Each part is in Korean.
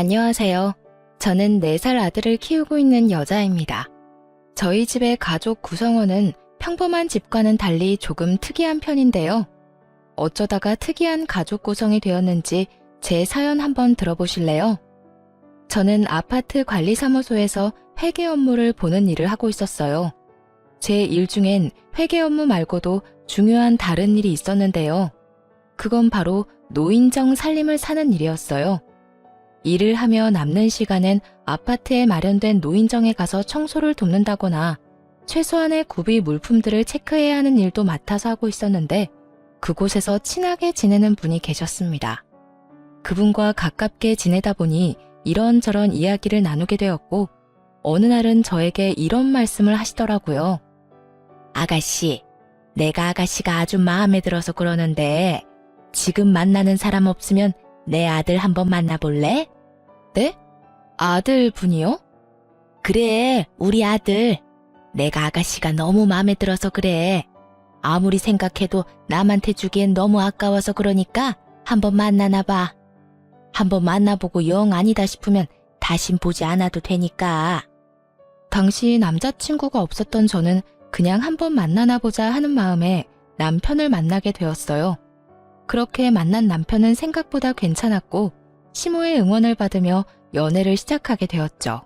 안녕하세요. 저는 4살 아들을 키우고 있는 여자입니다. 저희 집의 가족 구성원은 평범한 집과는 달리 조금 특이한 편인데요. 어쩌다가 특이한 가족 구성이 되었는지 제 사연 한번 들어보실래요? 저는 아파트 관리사무소에서 회계 업무를 보는 일을 하고 있었어요. 제 일 중엔 회계 업무 말고도 중요한 다른 일이 있었는데요. 그건 바로 노인정 살림을 사는 일이었어요. 일을 하며 남는 시간엔 아파트에 마련된 노인정에 가서 청소를 돕는다거나 최소한의 구비 물품들을 체크해야 하는 일도 맡아서 하고 있었는데 그곳에서 친하게 지내는 분이 계셨습니다. 그분과 가깝게 지내다 보니 이런저런 이야기를 나누게 되었고 어느 날은 저에게 이런 말씀을 하시더라고요. 아가씨, 내가 아가씨가 아주 마음에 들어서 그러는데 지금 만나는 사람 없으면 내 아들 한번 만나볼래? 네? 아들 분이요? 그래, 우리 아들. 내가 아가씨가 너무 마음에 들어서 그래. 아무리 생각해도 남한테 주기엔 너무 아까워서 그러니까 한번 만나나 봐. 한번 만나보고 영 아니다 싶으면 다신 보지 않아도 되니까. 당시 남자친구가 없었던 저는 그냥 한번 만나나 보자 하는 마음에 남편을 만나게 되었어요. 그렇게 만난 남편은 생각보다 괜찮았고 시모의 응원을 받으며 연애를 시작하게 되었죠.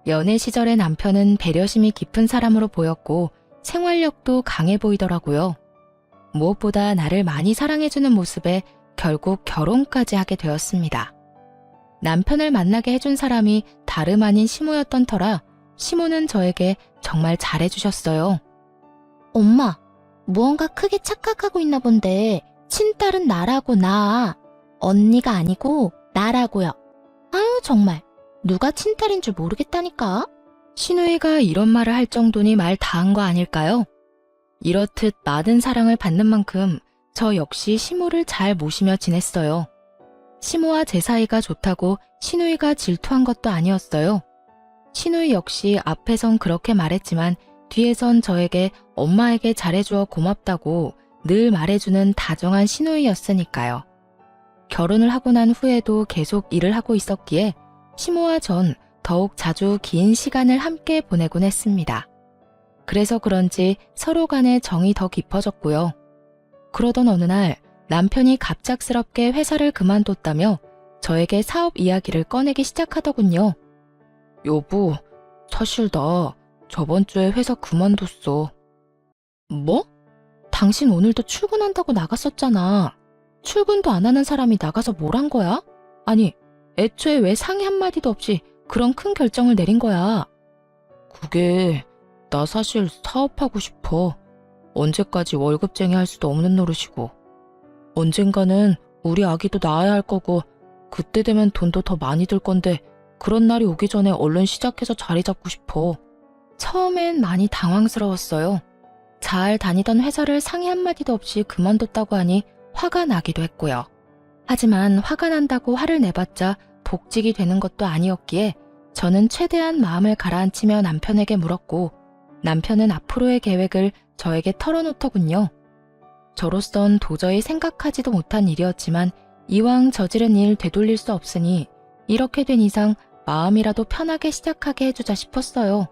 연애 시절의 남편은 배려심이 깊은 사람으로 보였고 생활력도 강해 보이더라고요. 무엇보다 나를 많이 사랑해주는 모습에 결국 결혼까지 하게 되었습니다. 남편을 만나게 해준 사람이 다름 아닌 시모였던 터라 시모는 저에게 정말 잘해주셨어요. 엄마, 무언가 크게 착각하고 있나 본데 친딸은 나라고 나. 언니가 아니고 나라고요. 아유 정말 누가 친딸인 줄 모르겠다니까. 시누이가 이런 말을 할 정도니 말 다 한 거 아닐까요? 이렇듯 많은 사랑을 받는 만큼 저 역시 시모를 잘 모시며 지냈어요. 시모와 제 사이가 좋다고 시누이가 질투한 것도 아니었어요. 시누이 역시 앞에선 그렇게 말했지만 뒤에선 저에게 엄마에게 잘해주어 고맙다고 늘 말해주는 다정한 시누이였으니까요. 결혼을 하고 난 후에도 계속 일을 하고 있었기에 시모와 전 더욱 자주 긴 시간을 함께 보내곤 했습니다. 그래서 그런지 서로 간의 정이 더 깊어졌고요. 그러던 어느 날 남편이 갑작스럽게 회사를 그만뒀다며 저에게 사업 이야기를 꺼내기 시작하더군요. 여보, 사실 나 저번 주에 회사 그만뒀어. 뭐? 당신 오늘도 출근한다고 나갔었잖아. 출근도 안 하는 사람이 나가서 뭘 한 거야? 아니, 애초에 왜 상의 한마디도 없이 그런 큰 결정을 내린 거야? 그게 나 사실 사업하고 싶어. 언제까지 월급쟁이 할 수도 없는 노릇이고. 언젠가는 우리 아기도 낳아야 할 거고 그때 되면 돈도 더 많이 들 건데 그런 날이 오기 전에 얼른 시작해서 자리 잡고 싶어. 처음엔 많이 당황스러웠어요. 잘 다니던 회사를 상의 한마디도 없이 그만뒀다고 하니 화가 나기도 했고요. 하지만 화가 난다고 화를 내봤자 복직이 되는 것도 아니었기에 저는 최대한 마음을 가라앉히며 남편에게 물었고 남편은 앞으로의 계획을 저에게 털어놓더군요. 저로선 도저히 생각하지도 못한 일이었지만 이왕 저지른 일 되돌릴 수 없으니 이렇게 된 이상 마음이라도 편하게 시작하게 해주자 싶었어요.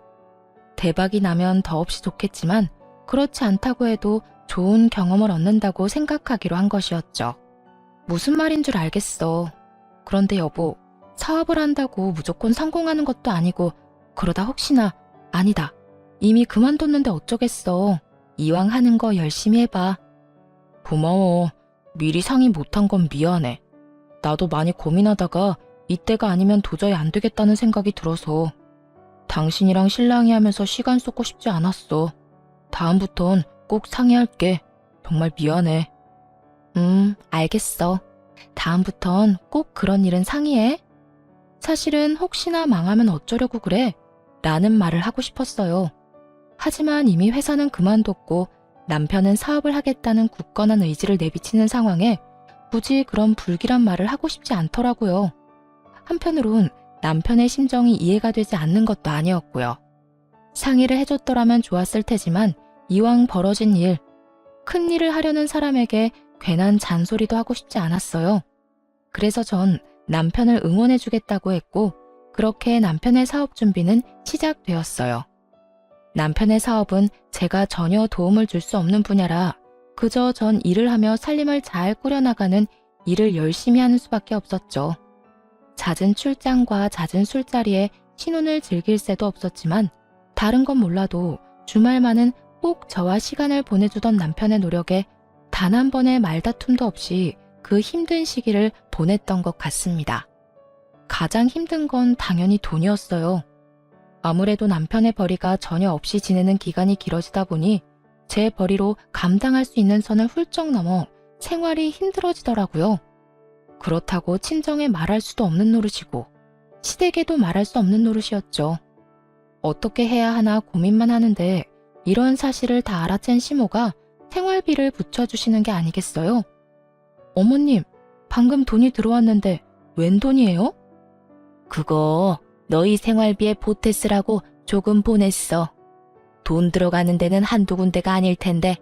대박이 나면 더없이 좋겠지만 그렇지 않다고 해도 좋은 경험을 얻는다고 생각하기로 한 것이었죠. 무슨 말인 줄 알겠어. 그런데 여보, 사업을 한다고 무조건 성공하는 것도 아니고 그러다 혹시나 아니다. 이미 그만뒀는데 어쩌겠어. 이왕 하는 거 열심히 해봐. 고마워. 미리 상의 못한 건 미안해. 나도 많이 고민하다가 이때가 아니면 도저히 안 되겠다는 생각이 들어서 당신이랑 신랑이 하면서 시간 쏟고 싶지 않았어. 다음부턴 꼭 상의할게. 정말 미안해. 알겠어. 다음부턴 꼭 그런 일은 상의해. 사실은 혹시나 망하면 어쩌려고 그래? 라는 말을 하고 싶었어요. 하지만 이미 회사는 그만뒀고 남편은 사업을 하겠다는 굳건한 의지를 내비치는 상황에 굳이 그런 불길한 말을 하고 싶지 않더라고요. 한편으론 남편의 심정이 이해가 되지 않는 것도 아니었고요. 상의를 해줬더라면 좋았을 테지만 이왕 벌어진 일, 큰 일을 하려는 사람에게 괜한 잔소리도 하고 싶지 않았어요. 그래서 전 남편을 응원해주겠다고 했고 그렇게 남편의 사업 준비는 시작되었어요. 남편의 사업은 제가 전혀 도움을 줄 수 없는 분야라 그저 전 일을 하며 살림을 잘 꾸려나가는 일을 열심히 하는 수밖에 없었죠. 잦은 출장과 잦은 술자리에 신혼을 즐길 새도 없었지만 다른 건 몰라도 주말만은 꼭 저와 시간을 보내주던 남편의 노력에 단 한 번의 말다툼도 없이 그 힘든 시기를 보냈던 것 같습니다. 가장 힘든 건 당연히 돈이었어요. 아무래도 남편의 벌이가 전혀 없이 지내는 기간이 길어지다 보니 제 벌이로 감당할 수 있는 선을 훌쩍 넘어 생활이 힘들어지더라고요. 그렇다고 친정에 말할 수도 없는 노릇이고 시댁에도 말할 수 없는 노릇이었죠. 어떻게 해야 하나 고민만 하는데 이런 사실을 다 알아챈 시모가 생활비를 붙여주시는 게 아니겠어요? 어머님, 방금 돈이 들어왔는데 웬 돈이에요? 그거 너희 생활비에 보태 쓰라고 조금 보냈어. 돈 들어가는 데는 한두 군데가 아닐 텐데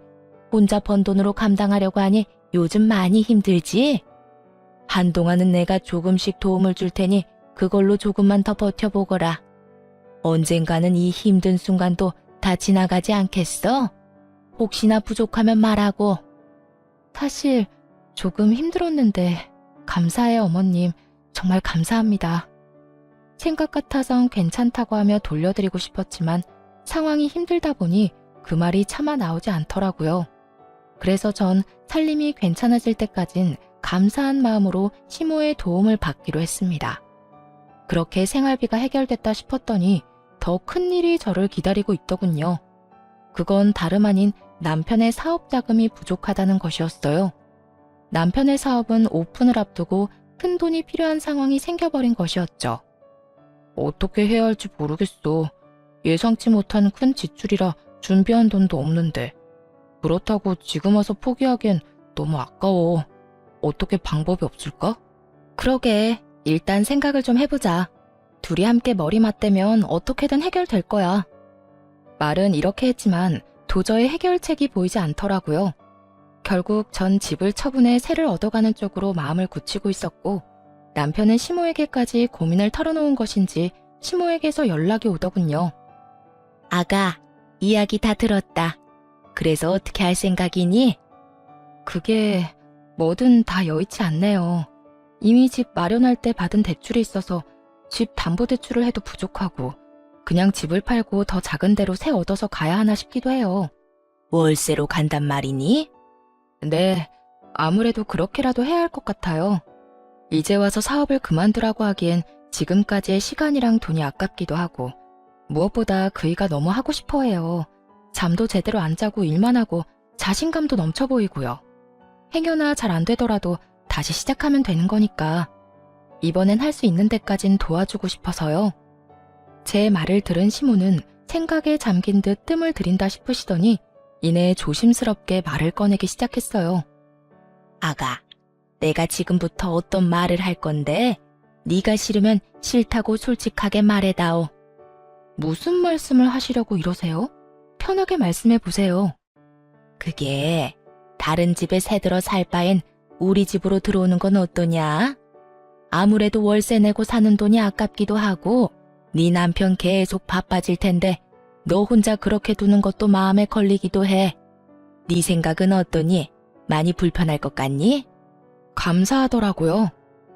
혼자 번 돈으로 감당하려고 하니 요즘 많이 힘들지? 한동안은 내가 조금씩 도움을 줄 테니 그걸로 조금만 더 버텨보거라. 언젠가는 이 힘든 순간도 다 지나가지 않겠어? 혹시나 부족하면 말하고. 사실 조금 힘들었는데 감사해요, 어머님. 정말 감사합니다. 생각 같아선 괜찮다고 하며 돌려드리고 싶었지만 상황이 힘들다 보니 그 말이 차마 나오지 않더라고요. 그래서 전 살림이 괜찮아질 때까진 감사한 마음으로 시모의 도움을 받기로 했습니다. 그렇게 생활비가 해결됐다 싶었더니 더 큰일이 저를 기다리고 있더군요. 그건 다름 아닌 남편의 사업 자금이 부족하다는 것이었어요. 남편의 사업은 오픈을 앞두고 큰 돈이 필요한 상황이 생겨버린 것이었죠. 어떻게 해야 할지 모르겠어. 예상치 못한 큰 지출이라 준비한 돈도 없는데. 그렇다고 지금 와서 포기하기엔 너무 아까워. 어떻게 방법이 없을까? 그러게, 일단 생각을 좀 해보자. 둘이 함께 머리 맞대면 어떻게든 해결될 거야. 말은 이렇게 했지만 도저히 해결책이 보이지 않더라고요. 결국 전 집을 처분해 새를 얻어가는 쪽으로 마음을 굳히고 있었고 남편은 시모에게까지 고민을 털어놓은 것인지 시모에게서 연락이 오더군요. 아가, 이야기 다 들었다. 그래서 어떻게 할 생각이니? 그게 뭐든 다 여의치 않네요. 이미 집 마련할 때 받은 대출이 있어서 집 담보대출을 해도 부족하고 그냥 집을 팔고 더 작은 데로 새 얻어서 가야 하나 싶기도 해요. 월세로 간단 말이니? 네, 아무래도 그렇게라도 해야 할 것 같아요. 이제 와서 사업을 그만두라고 하기엔 지금까지의 시간이랑 돈이 아깝기도 하고 무엇보다 그이가 너무 하고 싶어해요. 잠도 제대로 안 자고 일만 하고 자신감도 넘쳐 보이고요. 행여나 잘 안 되더라도 다시 시작하면 되는 거니까 이번엔 할 수 있는 데까진 도와주고 싶어서요. 제 말을 들은 시모는 생각에 잠긴 듯 뜸을 들인다 싶으시더니 이내 조심스럽게 말을 꺼내기 시작했어요. 아가, 내가 지금부터 어떤 말을 할 건데 네가 싫으면 싫다고 솔직하게 말해다오. 무슨 말씀을 하시려고 이러세요? 편하게 말씀해 보세요. 그게 다른 집에 새들어 살 바엔 우리 집으로 들어오는 건 어떠냐? 아무래도 월세 내고 사는 돈이 아깝기도 하고 네 남편 계속 바빠질 텐데 너 혼자 그렇게 두는 것도 마음에 걸리기도 해. 네 생각은 어떠니? 많이 불편할 것 같니? 감사하더라고요.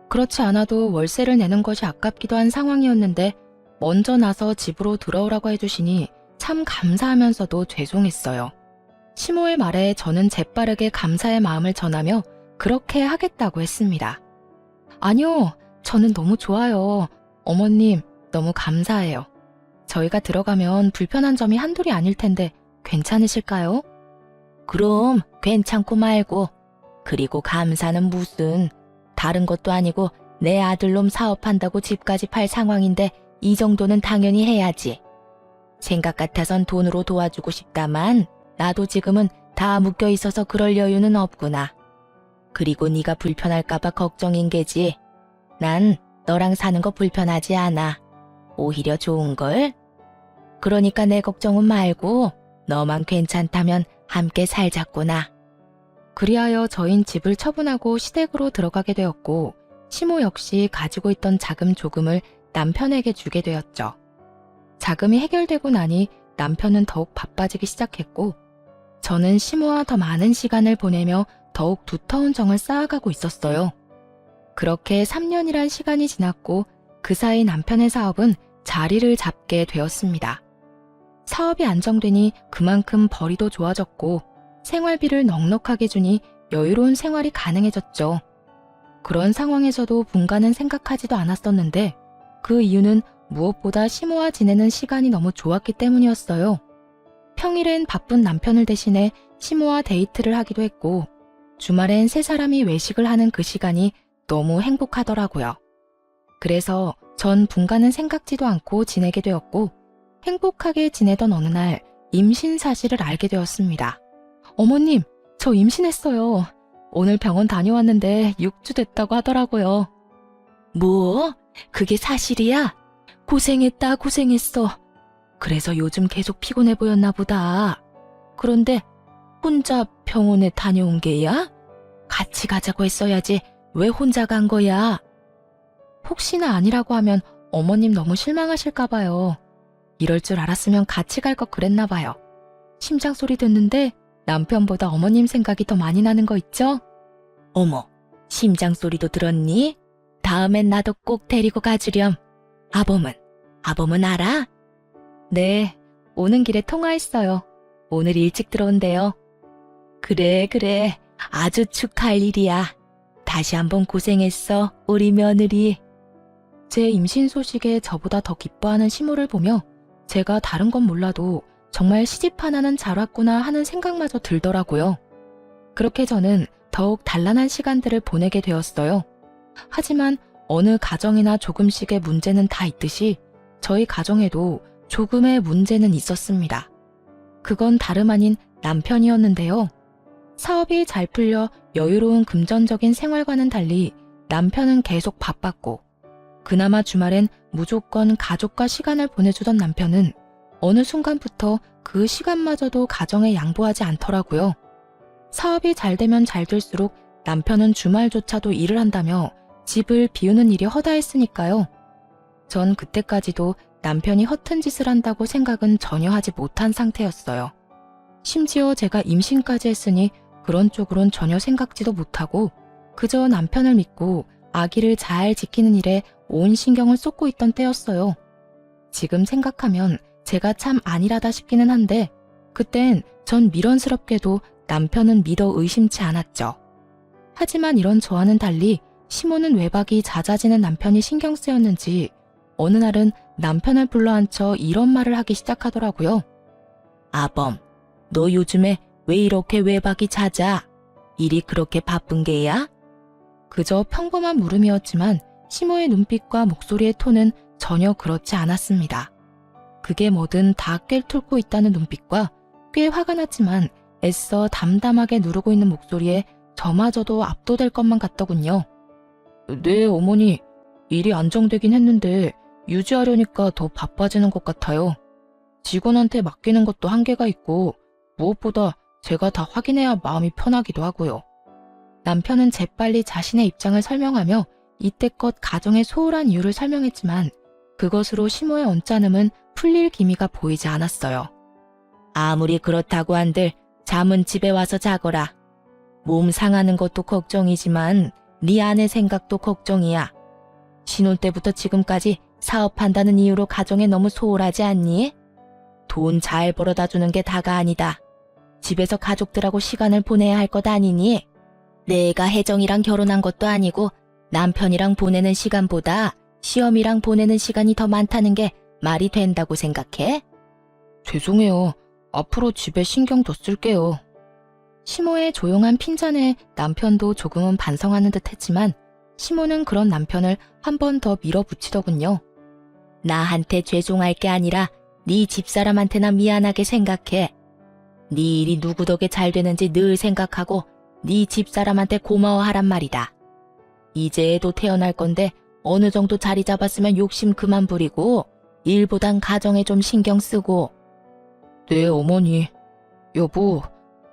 그렇지 않아도 월세를 내는 것이 아깝기도 한 상황이었는데 먼저 나서 집으로 들어오라고 해주시니 참 감사하면서도 죄송했어요. 시모의 말에 저는 재빠르게 감사의 마음을 전하며 그렇게 하겠다고 했습니다. 아니요, 저는 너무 좋아요. 어머님, 너무 감사해요. 저희가 들어가면 불편한 점이 한둘이 아닐 텐데 괜찮으실까요? 그럼 괜찮고 말고. 그리고 감사는 무슨. 다른 것도 아니고 내 아들놈 사업한다고 집까지 팔 상황인데 이 정도는 당연히 해야지. 생각 같아선 돈으로 도와주고 싶다만 나도 지금은 다 묶여 있어서 그럴 여유는 없구나. 그리고 네가 불편할까봐 걱정인 게지. 난 너랑 사는 거 불편하지 않아. 오히려 좋은걸? 그러니까 내 걱정은 말고 너만 괜찮다면 함께 살자꾸나. 그리하여 저흰 집을 처분하고 시댁으로 들어가게 되었고 시모 역시 가지고 있던 자금 조금을 남편에게 주게 되었죠. 자금이 해결되고 나니 남편은 더욱 바빠지기 시작했고 저는 시모와 더 많은 시간을 보내며 더욱 두터운 정을 쌓아가고 있었어요. 그렇게 3년이란 시간이 지났고 그 사이 남편의 사업은 자리를 잡게 되었습니다. 사업이 안정되니 그만큼 벌이도 좋아졌고 생활비를 넉넉하게 주니 여유로운 생활이 가능해졌죠. 그런 상황에서도 분가는 생각하지도 않았었는데 그 이유는 무엇보다 시모와 지내는 시간이 너무 좋았기 때문이었어요. 평일엔 바쁜 남편을 대신해 시모와 데이트를 하기도 했고 주말엔 세 사람이 외식을 하는 그 시간이 너무 행복하더라고요. 그래서 전 분가는 생각지도 않고 지내게 되었고 행복하게 지내던 어느 날 임신 사실을 알게 되었습니다. 어머님, 저 임신했어요. 오늘 병원 다녀왔는데 6주 됐다고 하더라고요. 뭐? 그게 사실이야? 고생했다, 고생했어. 그래서 요즘 계속 피곤해 보였나 보다. 그런데 혼자 병원에 다녀온 게야? 같이 가자고 했어야지. 왜 혼자 간 거야? 혹시나 아니라고 하면 어머님 너무 실망하실까 봐요. 이럴 줄 알았으면 같이 갈 것 그랬나 봐요. 심장 소리 듣는데 남편보다 어머님 생각이 더 많이 나는 거 있죠? 어머, 심장 소리도 들었니? 다음엔 나도 꼭 데리고 가주렴. 아범은 알아? 네, 오는 길에 통화했어요. 오늘 일찍 들어온대요. 그래, 아주 축하할 일이야. 다시 한번 고생했어, 우리 며느리. 제 임신 소식에 저보다 더 기뻐하는 시모를 보며 제가 다른 건 몰라도 정말 시집 하나는 잘 왔구나 하는 생각마저 들더라고요. 그렇게 저는 더욱 단란한 시간들을 보내게 되었어요. 하지만 어느 가정이나 조금씩의 문제는 다 있듯이 저희 가정에도 조금의 문제는 있었습니다. 그건 다름 아닌 남편이었는데요. 사업이 잘 풀려 여유로운 금전적인 생활과는 달리 남편은 계속 바빴고 그나마 주말엔 무조건 가족과 시간을 보내주던 남편은 어느 순간부터 그 시간마저도 가정에 양보하지 않더라고요. 사업이 잘 되면 잘 될수록 남편은 주말조차도 일을 한다며 집을 비우는 일이 허다했으니까요. 전 그때까지도 남편이 허튼 짓을 한다고 생각은 전혀 하지 못한 상태였어요. 심지어 제가 임신까지 했으니 그런 쪽으론 전혀 생각지도 못하고 그저 남편을 믿고 아기를 잘 지키는 일에 온 신경을 쏟고 있던 때였어요. 지금 생각하면 제가 참 안일하다 싶기는 한데 그땐 전 미련스럽게도 남편은 믿어 의심치 않았죠. 하지만 이런 저와는 달리 시모는 외박이 잦아지는 남편이 신경 쓰였는지 어느 날은 남편을 불러앉혀 이런 말을 하기 시작하더라고요. 아범, 너 요즘에 왜 이렇게 외박이 잦아? 일이 그렇게 바쁜 게야? 그저 평범한 물음이었지만 시모의 눈빛과 목소리의 톤은 전혀 그렇지 않았습니다. 그게 뭐든 다 꿰뚫고 있다는 눈빛과 꽤 화가 났지만 애써 담담하게 누르고 있는 목소리에 저마저도 압도될 것만 같더군요. 네, 어머니. 일이 안정되긴 했는데 유지하려니까 더 바빠지는 것 같아요. 직원한테 맡기는 것도 한계가 있고 무엇보다 제가 다 확인해야 마음이 편하기도 하고요. 남편은 재빨리 자신의 입장을 설명하며 이때껏 가정의 소홀한 이유를 설명했지만 그것으로 시모의 언짢음은 풀릴 기미가 보이지 않았어요. 아무리 그렇다고 한들 잠은 집에 와서 자거라. 몸 상하는 것도 걱정이지만 네 아내 생각도 걱정이야. 신혼 때부터 지금까지 사업한다는 이유로 가정에 너무 소홀하지 않니? 돈 잘 벌어다 주는 게 다가 아니다. 집에서 가족들하고 시간을 보내야 할 것 아니니? 내가 혜정이랑 결혼한 것도 아니고 남편이랑 보내는 시간보다 시험이랑 보내는 시간이 더 많다는 게 말이 된다고 생각해? 죄송해요. 앞으로 집에 신경 더 쓸게요. 시모의 조용한 핀잔에 남편도 조금은 반성하는 듯 했지만 시모는 그런 남편을 한 번 더 밀어붙이더군요. 나한테 죄송할 게 아니라 네 집사람한테나 미안하게 생각해. 네 일이 누구 덕에 잘 되는지 늘 생각하고 네 집사람한테 고마워하란 말이다. 이제 애도 태어날 건데 어느 정도 자리 잡았으면 욕심 그만 부리고 일보단 가정에 좀 신경 쓰고. 네, 어머니. 여보,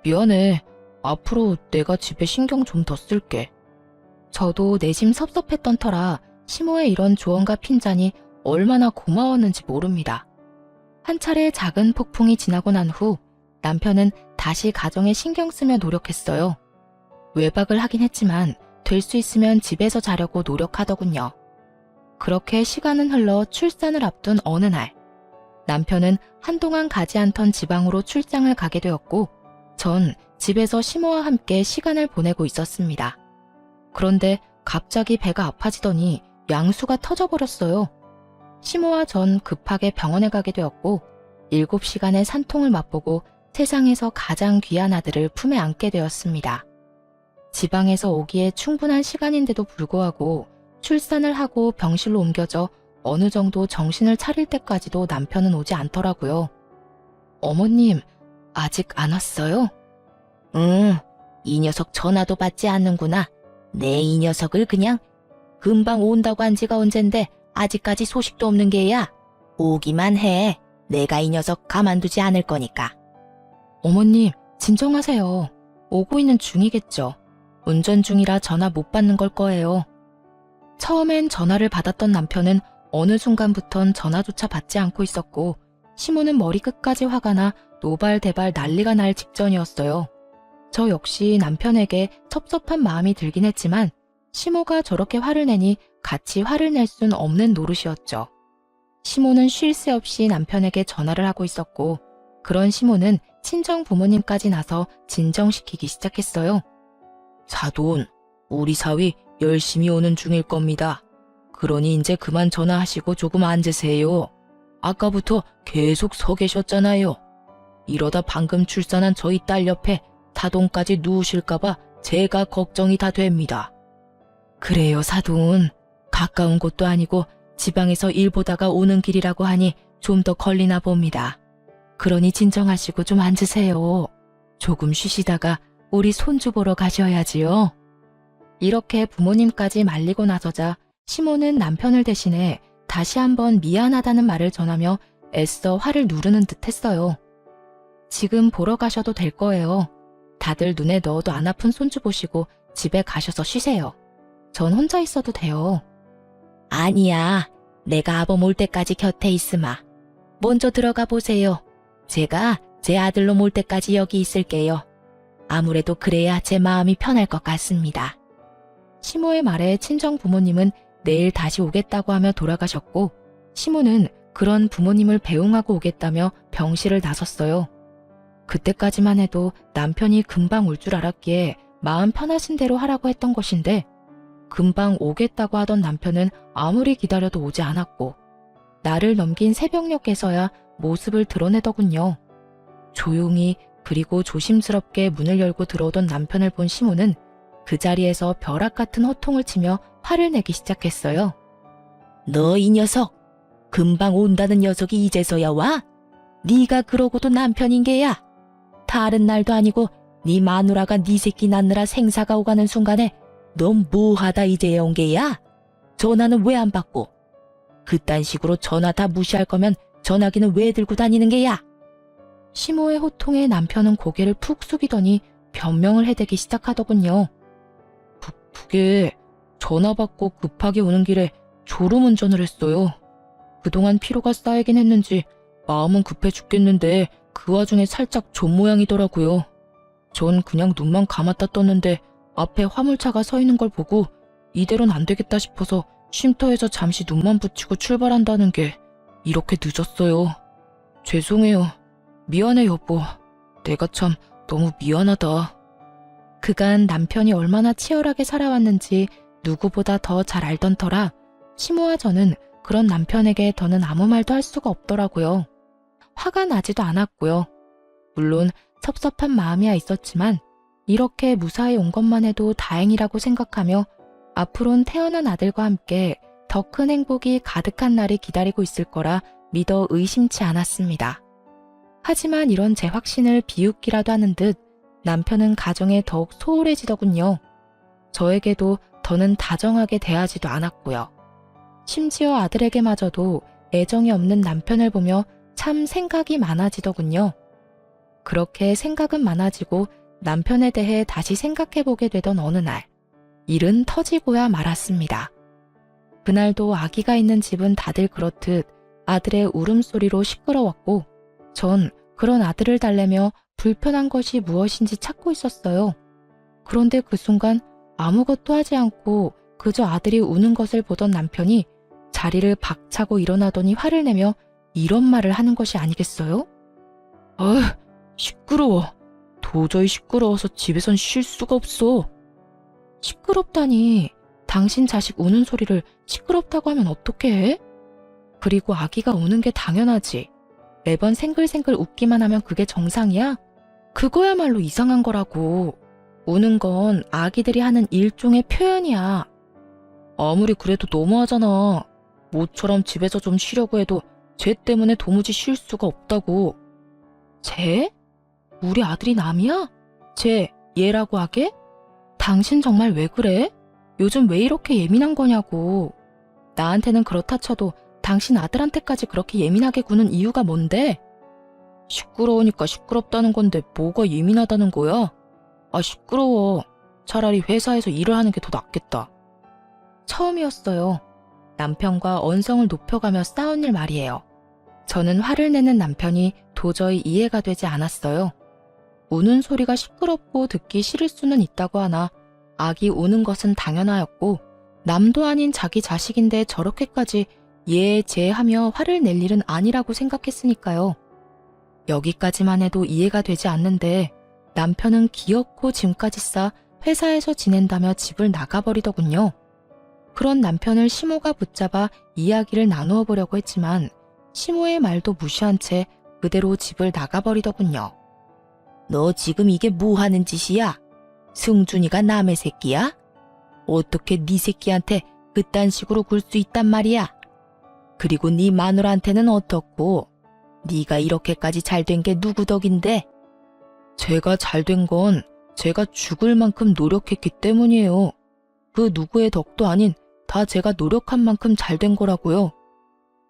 미안해. 앞으로 내가 집에 신경 좀 더 쓸게. 저도 내심 섭섭했던 터라 시모의 이런 조언과 핀잔이 얼마나 고마웠는지 모릅니다. 한 차례 작은 폭풍이 지나고 난 후 남편은 다시 가정에 신경 쓰며 노력했어요. 외박을 하긴 했지만 될 수 있으면 집에서 자려고 노력하더군요. 그렇게 시간은 흘러 출산을 앞둔 어느 날, 남편은 한동안 가지 않던 지방으로 출장을 가게 되었고 전 집에서 시모와 함께 시간을 보내고 있었습니다. 그런데 갑자기 배가 아파지더니 양수가 터져버렸어요. 시모와 전 급하게 병원에 가게 되었고 7시간의 산통을 맛보고 세상에서 가장 귀한 아들을 품에 안게 되었습니다. 지방에서 오기에 충분한 시간인데도 불구하고 출산을 하고 병실로 옮겨져 어느 정도 정신을 차릴 때까지도 남편은 오지 않더라고요. 어머님, 아직 안 왔어요? 응, 이 녀석 전화도 받지 않는구나. 내 이 녀석을 그냥 금방 온다고 한 지가 언젠데 아직까지 소식도 없는 게야. 오기만 해. 내가 이 녀석 가만두지 않을 거니까. 어머님, 진정하세요. 오고 있는 중이겠죠. 운전 중이라 전화 못 받는 걸 거예요. 처음엔 전화를 받았던 남편은 어느 순간부턴 전화조차 받지 않고 있었고 시모는 머리 끝까지 화가 나 노발대발 난리가 날 직전이었어요. 저 역시 남편에게 섭섭한 마음이 들긴 했지만 시모가 저렇게 화를 내니 같이 화를 낼 순 없는 노릇이었죠. 시모는 쉴 새 없이 남편에게 전화를 하고 있었고 그런 시모는 친정 부모님까지 나서 진정시키기 시작했어요. 사돈, 우리 사위 열심히 오는 중일 겁니다. 그러니 이제 그만 전화하시고 조금 앉으세요. 아까부터 계속 서 계셨잖아요. 이러다 방금 출산한 저희 딸 옆에 사돈까지 누우실까봐 제가 걱정이 다 됩니다. 그래요, 사돈. 가까운 곳도 아니고 지방에서 일 보다가 오는 길이라고 하니 좀 더 걸리나 봅니다. 그러니 진정하시고 좀 앉으세요. 조금 쉬시다가 우리 손주 보러 가셔야지요. 이렇게 부모님까지 말리고 나서자 시모는 남편을 대신해 다시 한번 미안하다는 말을 전하며 애써 화를 누르는 듯 했어요. 지금 보러 가셔도 될 거예요. 다들 눈에 넣어도 안 아픈 손주 보시고 집에 가셔서 쉬세요. 전 혼자 있어도 돼요. 아니야. 내가 아범 올 때까지 곁에 있으마. 먼저 들어가 보세요. 제가 제 아들로 올 때까지 여기 있을게요. 아무래도 그래야 제 마음이 편할 것 같습니다. 시모의 말에 친정 부모님은 내일 다시 오겠다고 하며 돌아가셨고 시모는 그런 부모님을 배웅하고 오겠다며 병실을 나섰어요. 그때까지만 해도 남편이 금방 올 줄 알았기에 마음 편하신 대로 하라고 했던 것인데 금방 오겠다고 하던 남편은 아무리 기다려도 오지 않았고 날을 넘긴 새벽녘에서야 모습을 드러내더군요. 조용히 그리고 조심스럽게 문을 열고 들어오던 남편을 본 시모는 그 자리에서 벼락 같은 호통을 치며 화를 내기 시작했어요. 너 이 녀석! 금방 온다는 녀석이 이제서야 와? 네가 그러고도 남편인 게야. 다른 날도 아니고 네 마누라가 네 새끼 낳느라 생사가 오가는 순간에 넌 뭐하다 이제야 온 게야? 전화는 왜 안 받고? 그딴 식으로 전화 다 무시할 거면 전화기는 왜 들고 다니는 게야? 시모의 호통에 남편은 고개를 푹 숙이더니 변명을 해대기 시작하더군요. 그게 전화 받고 급하게 오는 길에 졸음운전을 했어요. 그동안 피로가 쌓이긴 했는지 마음은 급해 죽겠는데 그 와중에 살짝 존 모양이더라고요. 전 그냥 눈만 감았다 떴는데 앞에 화물차가 서 있는 걸 보고 이대로는 안 되겠다 싶어서 쉼터에서 잠시 눈만 붙이고 출발한다는 게 이렇게 늦었어요. 죄송해요. 미안해 여보. 내가 참 너무 미안하다. 그간 남편이 얼마나 치열하게 살아왔는지 누구보다 더 잘 알던 터라 시모와 저는 그런 남편에게 더는 아무 말도 할 수가 없더라고요. 화가 나지도 않았고요. 물론 섭섭한 마음이야 있었지만 이렇게 무사히 온 것만 해도 다행이라고 생각하며 앞으론 태어난 아들과 함께 더 큰 행복이 가득한 날이 기다리고 있을 거라 믿어 의심치 않았습니다. 하지만 이런 제 확신을 비웃기라도 하는 듯 남편은 가정에 더욱 소홀해지더군요. 저에게도 더는 다정하게 대하지도 않았고요. 심지어 아들에게마저도 애정이 없는 남편을 보며 참 생각이 많아지더군요. 그렇게 생각은 많아지고 남편에 대해 다시 생각해보게 되던 어느 날, 일은 터지고야 말았습니다. 그날도 아기가 있는 집은 다들 그렇듯 아들의 울음소리로 시끄러웠고 전 그런 아들을 달래며 불편한 것이 무엇인지 찾고 있었어요. 그런데 그 순간 아무것도 하지 않고 그저 아들이 우는 것을 보던 남편이 자리를 박차고 일어나더니 화를 내며 이런 말을 하는 것이 아니겠어요? 시끄러워. 도저히 시끄러워서 집에선 쉴 수가 없어. 시끄럽다니. 당신 자식 우는 소리를 시끄럽다고 하면 어떻게 해? 그리고 아기가 우는 게 당연하지. 매번 생글생글 웃기만 하면 그게 정상이야? 그거야말로 이상한 거라고. 우는 건 아기들이 하는 일종의 표현이야. 아무리 그래도 너무하잖아. 모처럼 집에서 좀 쉬려고 해도 쟤 때문에 도무지 쉴 수가 없다고. 쟤? 우리 아들이 남이야? 쟤 얘라고 하게? 당신 정말 왜 그래? 요즘 왜 이렇게 예민한 거냐고. 나한테는 그렇다 쳐도 당신 아들한테까지 그렇게 예민하게 구는 이유가 뭔데? 시끄러우니까 시끄럽다는 건데 뭐가 예민하다는 거야? 시끄러워. 차라리 회사에서 일을 하는 게 더 낫겠다. 처음이었어요. 남편과 언성을 높여가며 싸운 일 말이에요. 저는 화를 내는 남편이 도저히 이해가 되지 않았어요. 우는 소리가 시끄럽고 듣기 싫을 수는 있다고 하나 아기 우는 것은 당연하였고 남도 아닌 자기 자식인데 저렇게까지 예, 제 하며 화를 낼 일은 아니라고 생각했으니까요. 여기까지만 해도 이해가 되지 않는데 남편은 기어코 짐까지 싸 회사에서 지낸다며 집을 나가버리더군요. 그런 남편을 시모가 붙잡아 이야기를 나누어 보려고 했지만 시모의 말도 무시한 채 그대로 집을 나가버리더군요. 너 지금 이게 뭐 하는 짓이야? 승준이가 남의 새끼야? 어떻게 네 새끼한테 그딴 식으로 굴 수 있단 말이야? 그리고 네 마누라한테는 어떻고? 네가 이렇게까지 잘된 게 누구 덕인데? 제가 잘된 건 제가 죽을 만큼 노력했기 때문이에요. 그 누구의 덕도 아닌 다 제가 노력한 만큼 잘된 거라고요.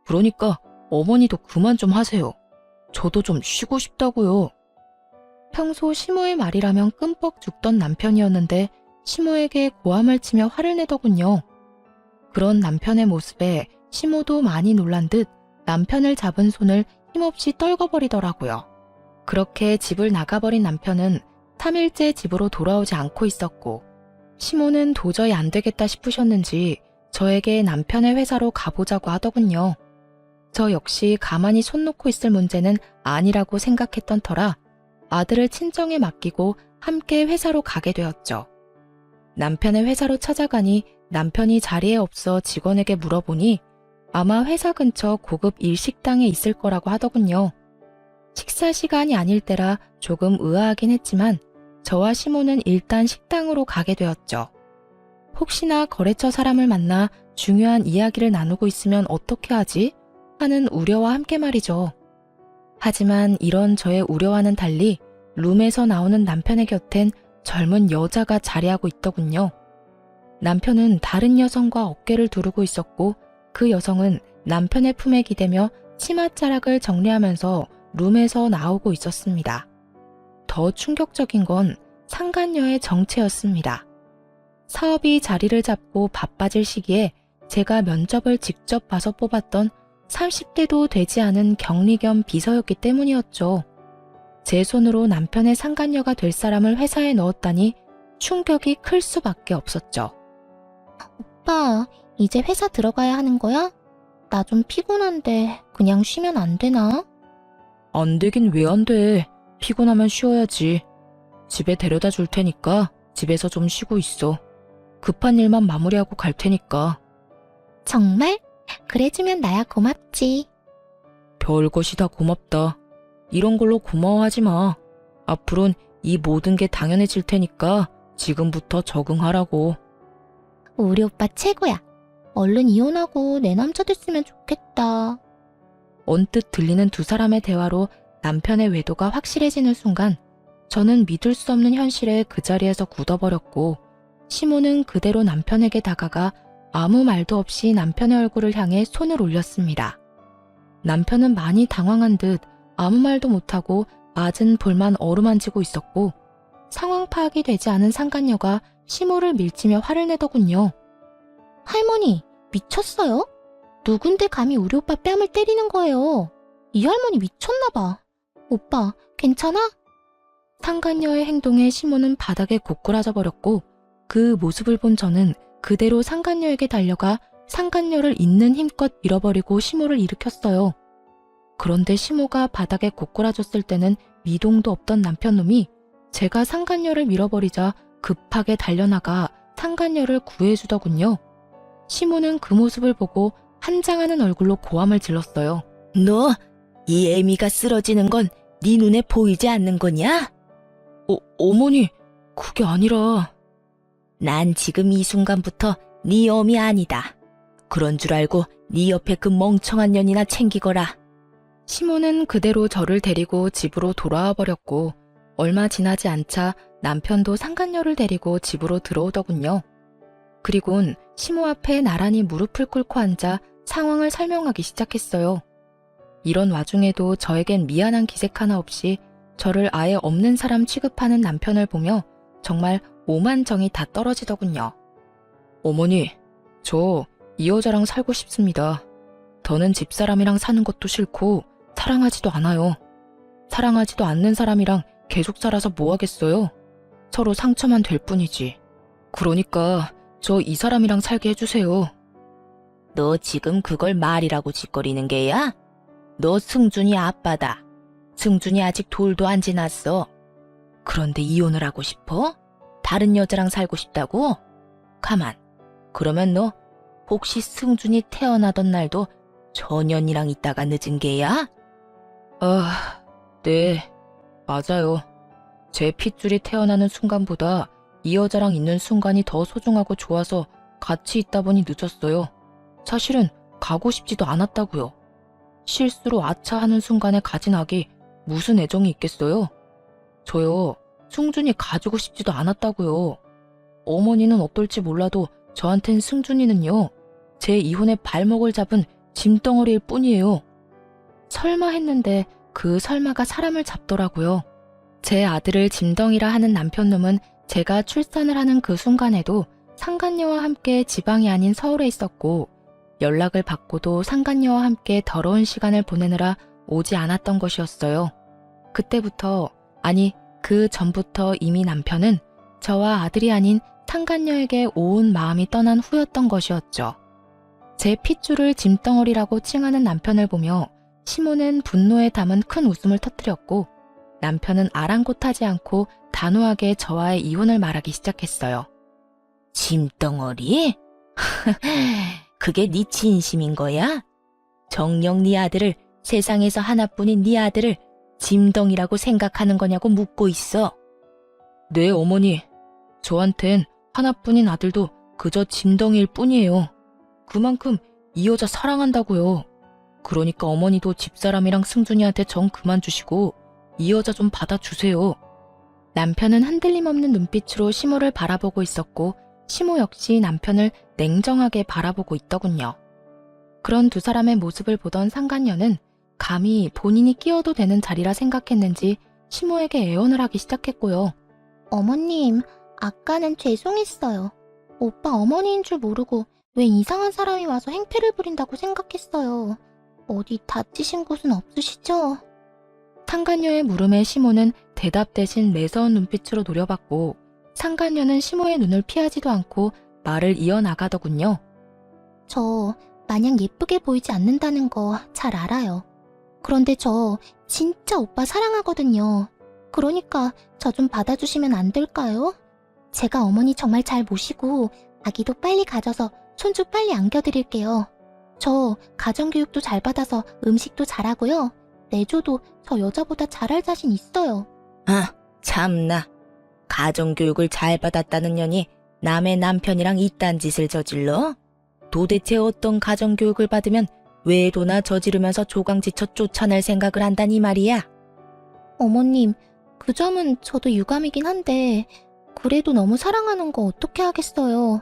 그러니까 어머니도 그만 좀 하세요. 저도 좀 쉬고 싶다고요. 평소 시모의 말이라면 끔뻑 죽던 남편이었는데 시모에게 고함을 치며 화를 내더군요. 그런 남편의 모습에 시모도 많이 놀란 듯 남편을 잡은 손을 힘없이 떨궈버리더라고요. 그렇게 집을 나가버린 남편은 3일째 집으로 돌아오지 않고 있었고 시모는 도저히 안 되겠다 싶으셨는지 저에게 남편의 회사로 가보자고 하더군요. 저 역시 가만히 손 놓고 있을 문제는 아니라고 생각했던 터라 아들을 친정에 맡기고 함께 회사로 가게 되었죠. 남편의 회사로 찾아가니 남편이 자리에 없어 직원에게 물어보니 아마 회사 근처 고급 일식당에 있을 거라고 하더군요. 식사 시간이 아닐 때라 조금 의아하긴 했지만 저와 시모는 일단 식당으로 가게 되었죠. 혹시나 거래처 사람을 만나 중요한 이야기를 나누고 있으면 어떻게 하지? 하는 우려와 함께 말이죠. 하지만 이런 저의 우려와는 달리 룸에서 나오는 남편의 곁엔 젊은 여자가 자리하고 있더군요. 남편은 다른 여성과 어깨를 두르고 있었고 그 여성은 남편의 품에 기대며 치맛자락을 정리하면서 룸에서 나오고 있었습니다. 더 충격적인 건 상간녀의 정체였습니다. 사업이 자리를 잡고 바빠질 시기에 제가 면접을 직접 봐서 뽑았던 30대도 되지 않은 격리 겸 비서였기 때문이었죠. 제 손으로 남편의 상간녀가 될 사람을 회사에 넣었다니 충격이 클 수밖에 없었죠. 오빠, 이제 회사 들어가야 하는 거야? 나 좀 피곤한데 그냥 쉬면 안 되나? 안 되긴 왜 안 돼. 피곤하면 쉬어야지. 집에 데려다 줄 테니까 집에서 좀 쉬고 있어. 급한 일만 마무리하고 갈 테니까. 정말? 그래주면 나야 고맙지. 별것이 다 고맙다. 이런 걸로 고마워하지 마. 앞으론 이 모든 게 당연해질 테니까 지금부터 적응하라고. 우리 오빠 최고야. 얼른 이혼하고 내 남자 됐으면 좋겠다. 언뜻 들리는 두 사람의 대화로 남편의 외도가 확실해지는 순간 저는 믿을 수 없는 현실에 그 자리에서 굳어버렸고 시모는 그대로 남편에게 다가가 아무 말도 없이 남편의 얼굴을 향해 손을 올렸습니다. 남편은 많이 당황한 듯 아무 말도 못하고 맞은 볼만 어루만지고 있었고 상황 파악이 되지 않은 상간녀가 시모를 밀치며 화를 내더군요. 할머니, 미쳤어요? 누군데 감히 우리 오빠 뺨을 때리는 거예요? 이 할머니 미쳤나봐. 오빠, 괜찮아? 상간녀의 행동에 시모는 바닥에 고꾸라져 버렸고 그 모습을 본 저는 그대로 상간녀에게 달려가 상간녀를 있는 힘껏 밀어버리고 시모를 일으켰어요. 그런데 시모가 바닥에 고꾸라졌을 때는 미동도 없던 남편놈이 제가 상간녀를 밀어버리자 급하게 달려나가 상간녀를 구해주더군요. 시모는 그 모습을 보고 한장하는 얼굴로 고함을 질렀어요. 너, 이 애미가 쓰러지는 건 네 눈에 보이지 않는 거냐? 어머니, 그게 아니라... 난 지금 이 순간부터 네 어미 아니다. 그런 줄 알고 네 옆에 그 멍청한 년이나 챙기거라. 시모는 그대로 저를 데리고 집으로 돌아와 버렸고 얼마 지나지 않자 남편도 상간녀를 데리고 집으로 들어오더군요. 그리곤 시모 앞에 나란히 무릎을 꿇고 앉아 상황을 설명하기 시작했어요. 이런 와중에도 저에겐 미안한 기색 하나 없이 저를 아예 없는 사람 취급하는 남편을 보며 정말 오만정이 다 떨어지더군요. 어머니, 저 이 여자랑 살고 싶습니다. 더는 집사람이랑 사는 것도 싫고 사랑하지도 않아요. 사랑하지도 않는 사람이랑 계속 살아서 뭐 하겠어요? 서로 상처만 될 뿐이지. 그러니까 저 이 사람이랑 살게 해주세요. 너 지금 그걸 말이라고 짓거리는 게야? 너 승준이 아빠다. 승준이 아직 돌도 안 지났어. 그런데 이혼을 하고 싶어? 다른 여자랑 살고 싶다고? 가만. 그러면 너 혹시 승준이 태어나던 날도 저 년이랑 있다가 늦은 게야? 네, 맞아요. 제 핏줄이 태어나는 순간보다 이 여자랑 있는 순간이 더 소중하고 좋아서 같이 있다 보니 늦었어요. 사실은 가고 싶지도 않았다고요. 실수로 아차 하는 순간에 가진 악이 무슨 애정이 있겠어요? 저요, 승준이 가지고 싶지도 않았다고요. 어머니는 어떨지 몰라도 저한텐 승준이는요, 제 이혼의 발목을 잡은 짐덩어리일 뿐이에요. 설마 했는데 그 설마가 사람을 잡더라고요. 제 아들을 짐덩이라 하는 남편놈은 제가 출산을 하는 그 순간에도 상간녀와 함께 지방이 아닌 서울에 있었고 연락을 받고도 상간녀와 함께 더러운 시간을 보내느라 오지 않았던 것이었어요. 그때부터, 아니 그 전부터 이미 남편은 저와 아들이 아닌 상간녀에게 온 마음이 떠난 후였던 것이었죠. 제 핏줄을 짐덩어리라고 칭하는 남편을 보며 시모는 분노에 담은 큰 웃음을 터뜨렸고 남편은 아랑곳하지 않고 단호하게 저와의 이혼을 말하기 시작했어요. 짐덩어리? 그게 네 진심인 거야? 정녕 네 아들을, 세상에서 하나뿐인 네 아들을 짐덩이라고 생각하는 거냐고 묻고 있어. 네, 어머니. 저한텐 하나뿐인 아들도 그저 짐덩이일 뿐이에요. 그만큼 이 여자 사랑한다고요. 그러니까 어머니도 집사람이랑 승준이한테 정 그만 주시고 이 여자 좀 받아주세요. 남편은 흔들림 없는 눈빛으로 시모를 바라보고 있었고 시모 역시 남편을 냉정하게 바라보고 있더군요. 그런 두 사람의 모습을 보던 상간녀는 감히 본인이 끼어도 되는 자리라 생각했는지 시모에게 애원을 하기 시작했고요. 어머님, 아까는 죄송했어요. 오빠 어머니인 줄 모르고 왜 이상한 사람이 와서 행패를 부린다고 생각했어요. 어디 다치신 곳은 없으시죠? 상간녀의 물음에 시모는 대답 대신 매서운 눈빛으로 노려봤고 상간녀는 시모의 눈을 피하지도 않고 말을 이어나가더군요. 저 마냥 예쁘게 보이지 않는다는 거 잘 알아요. 그런데 저 진짜 오빠 사랑하거든요. 그러니까 저 좀 받아주시면 안 될까요? 제가 어머니 정말 잘 모시고 아기도 빨리 가져서 손주 빨리 안겨드릴게요. 저 가정교육도 잘 받아서 음식도 잘하고요. 내조도 저 여자보다 잘할 자신 있어요. 아, 참나. 가정교육을 잘 받았다는 년이 남의 남편이랑 이딴 짓을 저질러? 도대체 어떤 가정교육을 받으면 외도나 저지르면서 조강지쳐 쫓아낼 생각을 한다니 말이야? 어머님, 그 점은 저도 유감이긴 한데 그래도 너무 사랑하는 거 어떻게 하겠어요.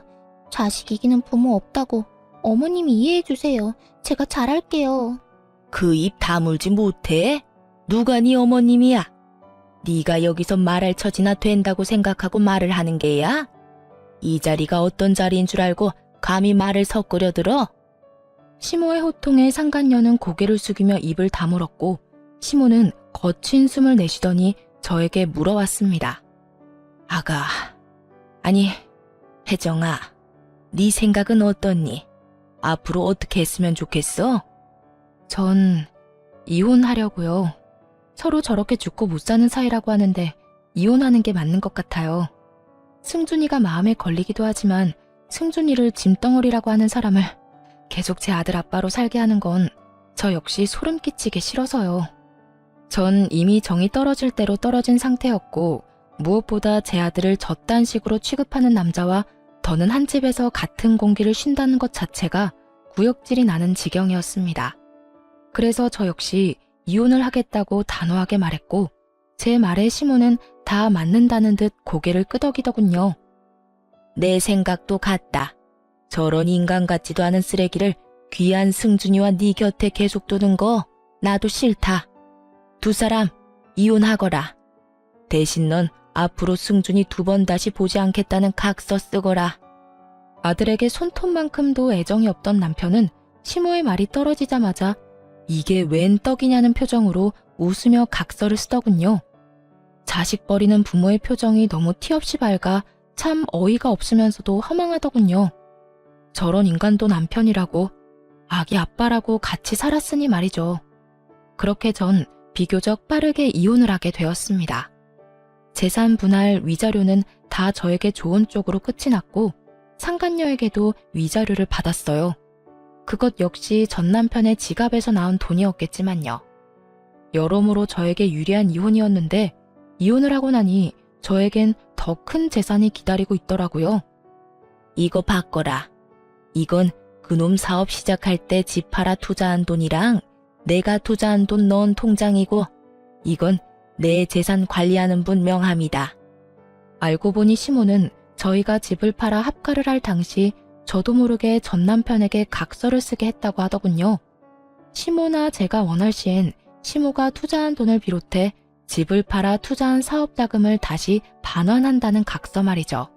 자식 이기는 부모 없다고 어머님이 이해해주세요. 제가 잘할게요. 그 입 다물지 못해? 누가 네 어머님이야? 네가 여기서 말할 처지나 된다고 생각하고 말을 하는 게야? 이 자리가 어떤 자리인 줄 알고 감히 말을 섞으려 들어? 시모의 호통에 상간녀는 고개를 숙이며 입을 다물었고 시모는 거친 숨을 내쉬더니 저에게 물어왔습니다. 아가, 아니 혜정아, 네 생각은 어떻니? 앞으로 어떻게 했으면 좋겠어? 전 이혼하려고요. 서로 저렇게 죽고 못 사는 사이라고 하는데 이혼하는 게 맞는 것 같아요. 승준이가 마음에 걸리기도 하지만 승준이를 짐덩어리라고 하는 사람을 계속 제 아들 아빠로 살게 하는 건 저 역시 소름 끼치게 싫어서요. 전 이미 정이 떨어질 대로 떨어진 상태였고 무엇보다 제 아들을 저딴 식으로 취급하는 남자와 더는 한 집에서 같은 공기를 쉰다는 것 자체가 구역질이 나는 지경이었습니다. 그래서 저 역시 이혼을 하겠다고 단호하게 말했고 제 말에 시모는 다 맞는다는 듯 고개를 끄덕이더군요. 내 생각도 같다. 저런 인간 같지도 않은 쓰레기를 귀한 승준이와 네 곁에 계속 두는 거 나도 싫다. 두 사람 이혼하거라. 대신 넌 앞으로 승준이 2번 다시 보지 않겠다는 각서 쓰거라. 아들에게 손톱만큼도 애정이 없던 남편은 시모의 말이 떨어지자마자 이게 웬 떡이냐는 표정으로 웃으며 각서를 쓰더군요. 자식 버리는 부모의 표정이 너무 티없이 밝아 참 어이가 없으면서도 허망하더군요. 저런 인간도 남편이라고, 아기 아빠라고 같이 살았으니 말이죠. 그렇게 전 비교적 빠르게 이혼을 하게 되었습니다. 재산 분할 위자료는 다 저에게 좋은 쪽으로 끝이 났고 상간녀에게도 위자료를 받았어요. 그것 역시 전 남편의 지갑에서 나온 돈이었겠지만요. 여러모로 저에게 유리한 이혼이었는데 이혼을 하고 나니 저에겐 더 큰 재산이 기다리고 있더라고요. 이거 바꿔라. 이건 그놈 사업 시작할 때 집 팔아 투자한 돈이랑 내가 투자한 돈 넣은 통장이고 이건 내 재산 관리하는 분 명함이다. 알고 보니 시모는 저희가 집을 팔아 합가를 할 당시 저도 모르게 전 남편에게 각서를 쓰게 했다고 하더군요. 시모나 제가 원할 시엔 시모가 투자한 돈을 비롯해 집을 팔아 투자한 사업 자금을 다시 반환한다는 각서 말이죠.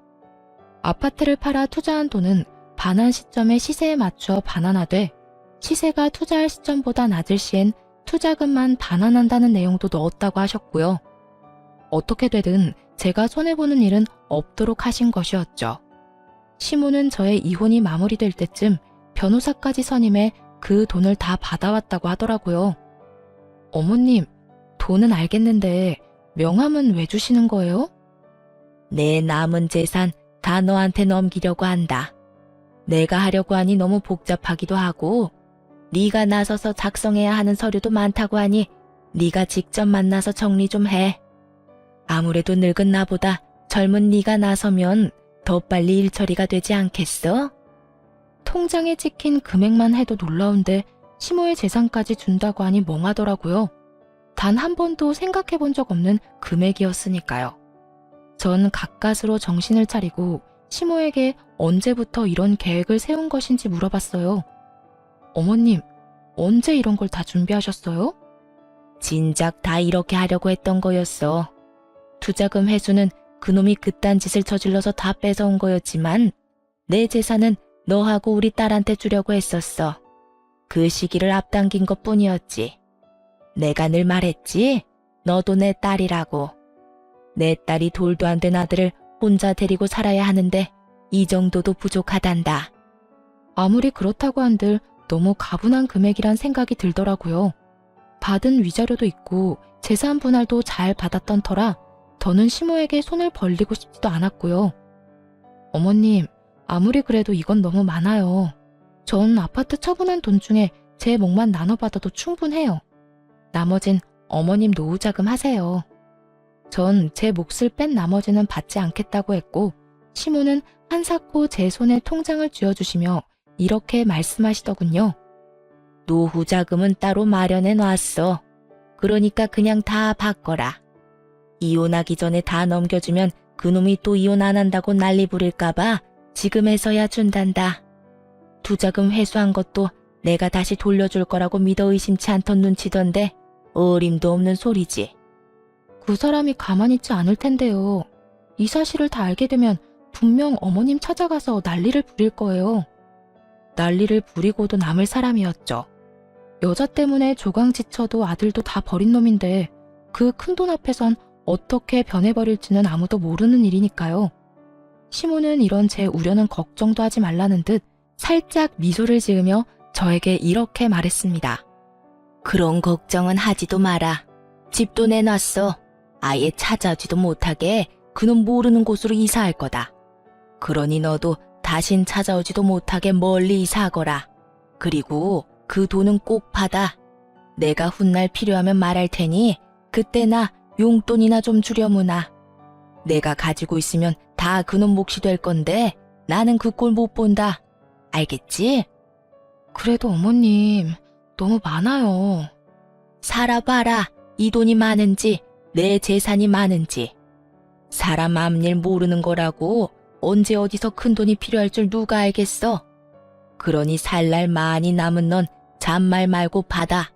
아파트를 팔아 투자한 돈은 반환 시점의 시세에 맞춰 반환하되 시세가 투자할 시점보다 낮을 시엔 투자금만 반환한다는 내용도 넣었다고 하셨고요. 어떻게 되든 제가 손해보는 일은 없도록 하신 것이었죠. 시모는 저의 이혼이 마무리될 때쯤 변호사까지 선임해 그 돈을 다 받아왔다고 하더라고요. 어머님, 돈은 알겠는데 명함은 왜 주시는 거예요? 내 남은 재산 다 너한테 넘기려고 한다. 내가 하려고 하니 너무 복잡하기도 하고 네가 나서서 작성해야 하는 서류도 많다고 하니 네가 직접 만나서 정리 좀 해. 아무래도 늙은 나보다 젊은 네가 나서면 더 빨리 일 처리가 되지 않겠어? 통장에 찍힌 금액만 해도 놀라운데 시모의 재산까지 준다고 하니 멍하더라고요. 단 한 번도 생각해 본 적 없는 금액이었으니까요. 전 가까스로 정신을 차리고 시모에게 언제부터 이런 계획을 세운 것인지 물어봤어요. 어머님, 언제 이런 걸 다 준비하셨어요? 진작 다 이렇게 하려고 했던 거였어. 투자금 회수는 그놈이 그딴 짓을 저질러서 다 뺏어온 거였지만 내 재산은 너하고 우리 딸한테 주려고 했었어. 그 시기를 앞당긴 것뿐이었지. 내가 늘 말했지. 너도 내 딸이라고. 내 딸이 돌도 안 된 아들을 혼자 데리고 살아야 하는데 이 정도도 부족하단다. 아무리 그렇다고 한들 너무 가분한 금액이란 생각이 들더라고요. 받은 위자료도 있고 재산 분할도 잘 받았던 터라 더는 시모에게 손을 벌리고 싶지도 않았고요. 어머님, 아무리 그래도 이건 너무 많아요. 전 아파트 처분한 돈 중에 제 몫만 나눠받아도 충분해요. 나머진 어머님 노후자금 하세요. 전 제 몫을 뺀 나머지는 받지 않겠다고 했고 시모는 한사코 제 손에 통장을 쥐어주시며 이렇게 말씀하시더군요. 노후자금은 따로 마련해 놨어. 그러니까 그냥 다 바꿔라. 이혼하기 전에 다 넘겨주면 그놈이 또 이혼 안 한다고 난리 부릴까봐 지금에서야 준단다. 투자금 회수한 것도 내가 다시 돌려줄 거라고 믿어 의심치 않던 눈치던데 어림도 없는 소리지. 그 사람이 가만히 있지 않을 텐데요. 이 사실을 다 알게 되면 분명 어머님 찾아가서 난리를 부릴 거예요. 난리를 부리고도 남을 사람이었죠. 여자 때문에 조강지쳐도 아들도 다 버린 놈인데 그 큰돈 앞에선 어떻게 변해버릴지는 아무도 모르는 일이니까요. 시모는 이런 제 우려는 걱정도 하지 말라는 듯 살짝 미소를 지으며 저에게 이렇게 말했습니다. 그런 걱정은 하지도 마라. 집도 내놨어. 아예 찾아오지도 못하게 그놈 모르는 곳으로 이사할 거다. 그러니 너도 다신 찾아오지도 못하게 멀리 이사하거라. 그리고 그 돈은 꼭 받아. 내가 훗날 필요하면 말할 테니 그때나 용돈이나 좀 주려무나. 내가 가지고 있으면 다 그놈 몫이 될 건데 나는 그 꼴 못 본다. 알겠지? 그래도 어머님, 너무 많아요. 살아봐라. 이 돈이 많은지 내 재산이 많은지. 사람 앞일 모르는 거라고 언제 어디서 큰 돈이 필요할 줄 누가 알겠어. 그러니 살 날 많이 남은 넌 잔말 말고 받아.